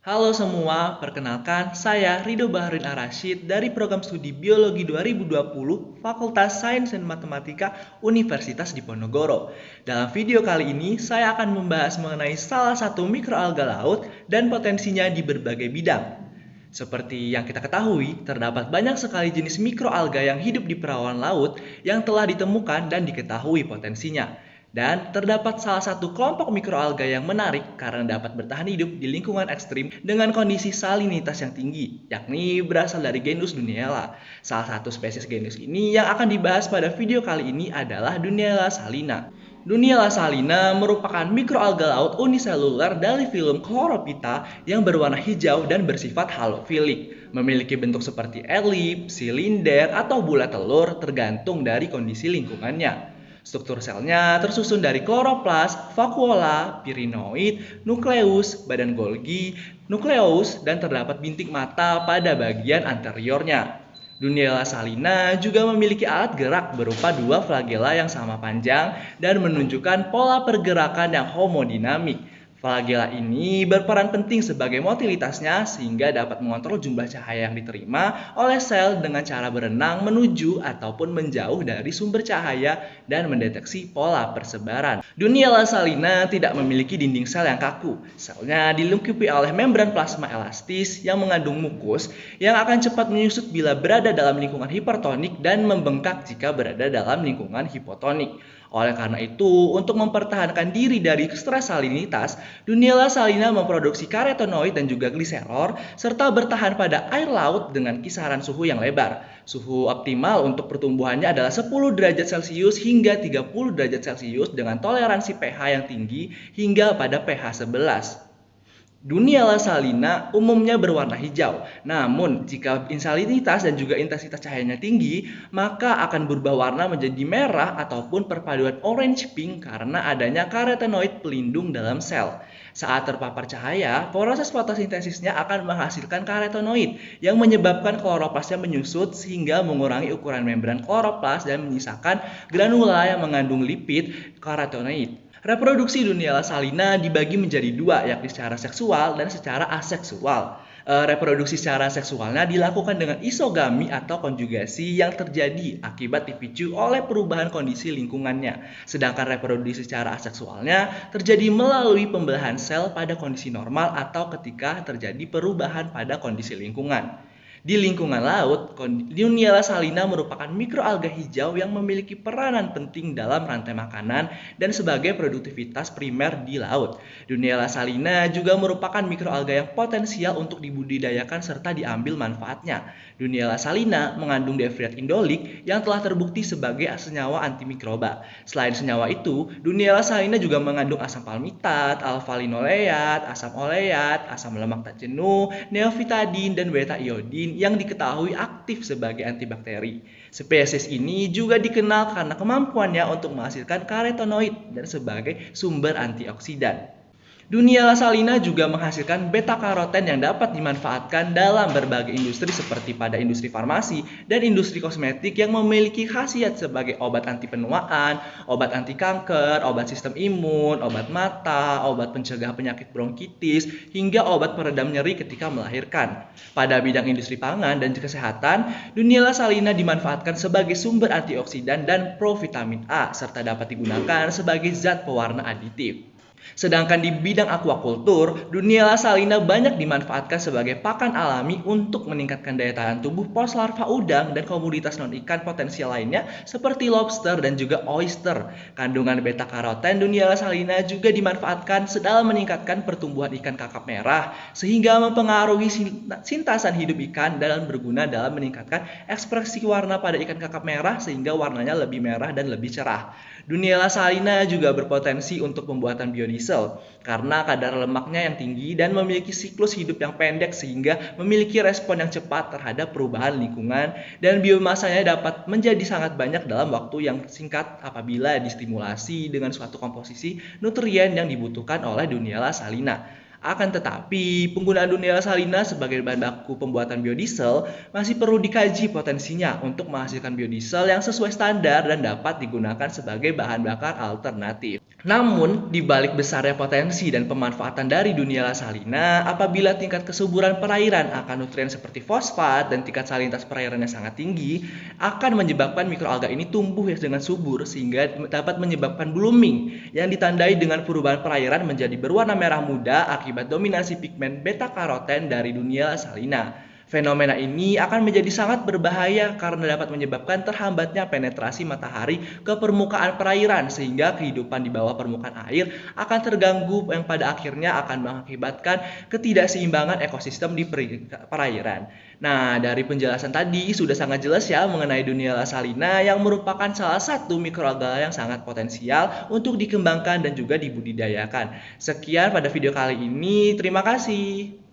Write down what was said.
Halo semua, perkenalkan saya Rido Baharin Arasyid dari Program Studi Biologi 2020 Fakultas Sains dan Matematika Universitas Diponegoro. Dalam video kali ini, saya akan membahas mengenai salah satu mikroalga laut dan potensinya di berbagai bidang. Seperti yang kita ketahui, terdapat banyak sekali jenis mikroalga yang hidup di perawan laut yang telah ditemukan dan diketahui potensinya. Dan terdapat salah satu kelompok mikroalga yang menarik karena dapat bertahan hidup di lingkungan ekstrim dengan kondisi salinitas yang tinggi, yakni berasal dari genus Duniella. Salah satu spesies genus ini yang akan dibahas pada video kali ini adalah Duniella salina. Duniella salina merupakan mikroalga laut uniseluler dari filum Chlorophyta yang berwarna hijau dan bersifat halofilik. Memiliki bentuk seperti elips, silinder, atau bulat telur tergantung dari kondisi lingkungannya. Struktur selnya tersusun dari kloroplas, vakuola, pirinoid, nukleus, badan Golgi, nukleus, dan terdapat bintik mata pada bagian anteriornya. Duniella salina juga memiliki alat gerak berupa dua flagela yang sama panjang dan menunjukkan pola pergerakan yang homodinamik. Flagela ini berperan penting sebagai motilitasnya sehingga dapat mengontrol jumlah cahaya yang diterima oleh sel dengan cara berenang menuju ataupun menjauh dari sumber cahaya dan mendeteksi pola persebaran. Duniella salina tidak memiliki dinding sel yang kaku. Selnya dilengkapi oleh membran plasma elastis yang mengandung mukus yang akan cepat menyusut bila berada dalam lingkungan hipertonik dan membengkak jika berada dalam lingkungan hipotonik. Oleh karena itu, untuk mempertahankan diri dari stres salinitas, Duniella salina memproduksi karotenoid dan juga gliserol, serta bertahan pada air laut dengan kisaran suhu yang lebar. Suhu optimal untuk pertumbuhannya adalah 10 derajat Celcius hingga 30 derajat Celcius dengan toleransi pH yang tinggi hingga pada pH 11. Duniella salina umumnya berwarna hijau, namun jika salinitas dan juga intensitas cahayanya tinggi, maka akan berubah warna menjadi merah ataupun perpaduan orange pink karena adanya karotenoid pelindung dalam sel. Saat terpapar cahaya, proses fotosintesisnya akan menghasilkan karotenoid yang menyebabkan kloroplasnya menyusut sehingga mengurangi ukuran membran kloroplas dan menyisakan granula yang mengandung lipid karotenoid. Reproduksi Duniella salina dibagi menjadi dua, yakni secara seksual dan secara aseksual. Reproduksi secara seksualnya dilakukan dengan isogami atau konjugasi yang terjadi akibat dipicu oleh perubahan kondisi lingkungannya. Sedangkan reproduksi secara aseksualnya terjadi melalui pembelahan sel pada kondisi normal atau ketika terjadi perubahan pada kondisi lingkungan. Di lingkungan laut, Duniella salina merupakan mikroalga hijau yang memiliki peranan penting dalam rantai makanan dan sebagai produktivitas primer di laut. Duniella salina juga merupakan mikroalga yang potensial untuk dibudidayakan serta diambil manfaatnya. Duniella salina mengandung difriat indolik yang telah terbukti sebagai senyawa antimikroba. Selain senyawa itu, Duniella salina juga mengandung asam palmitat, alfa-linoleat, asam oleat, asam lemak tak jenuh, neofitadin, dan beta iodin yang diketahui aktif sebagai antibakteri. Spesies ini juga dikenal karena kemampuannya untuk menghasilkan karotenoid dan sebagai sumber antioksidan. Duniella salina juga menghasilkan beta-karoten yang dapat dimanfaatkan dalam berbagai industri seperti pada industri farmasi dan industri kosmetik yang memiliki khasiat sebagai obat anti penuaan, obat anti kanker, obat sistem imun, obat mata, obat pencegah penyakit bronkitis, hingga obat peredam nyeri ketika melahirkan. Pada bidang industri pangan dan kesehatan, Duniella salina dimanfaatkan sebagai sumber antioksidan dan provitamin A serta dapat digunakan sebagai zat pewarna aditif. Sedangkan di bidang aquaculture, Duniella salina banyak dimanfaatkan sebagai pakan alami untuk meningkatkan daya tahan tubuh pos larva udang dan komoditas non-ikan potensial lainnya seperti lobster dan juga oyster. Kandungan beta-karoten Duniella salina juga dimanfaatkan dalam meningkatkan pertumbuhan ikan kakap merah sehingga mempengaruhi sintasan hidup ikan dan berguna dalam meningkatkan ekspresi warna pada ikan kakap merah sehingga warnanya lebih merah dan lebih cerah. Duniella salina juga berpotensi untuk pembuatan biodiesel karena kadar lemaknya yang tinggi dan memiliki siklus hidup yang pendek sehingga memiliki respon yang cepat terhadap perubahan lingkungan dan biomasanya dapat menjadi sangat banyak dalam waktu yang singkat apabila distimulasi dengan suatu komposisi nutrien yang dibutuhkan oleh Duniella salina. Akan tetapi, penggunaan Duniella salina sebagai bahan baku pembuatan biodiesel masih perlu dikaji potensinya untuk menghasilkan biodiesel yang sesuai standar dan dapat digunakan sebagai bahan bakar alternatif. Namun, di balik besarnya potensi dan pemanfaatan dari dunia lasalina, apabila tingkat kesuburan perairan akan nutrien seperti fosfat dan tingkat salinitas perairannya sangat tinggi, akan menyebabkan mikroalga ini tumbuh dengan subur sehingga dapat menyebabkan blooming yang ditandai dengan perubahan perairan menjadi berwarna merah muda akibat dominasi pigmen beta karoten dari dunia lasalina. Fenomena ini akan menjadi sangat berbahaya karena dapat menyebabkan terhambatnya penetrasi matahari ke permukaan perairan sehingga kehidupan di bawah permukaan air akan terganggu yang pada akhirnya akan mengakibatkan ketidakseimbangan ekosistem di perairan. Nah, dari penjelasan tadi sudah sangat jelas ya mengenai dunia lasalina yang merupakan salah satu mikroalga yang sangat potensial untuk dikembangkan dan juga dibudidayakan. Sekian pada video kali ini, terima kasih.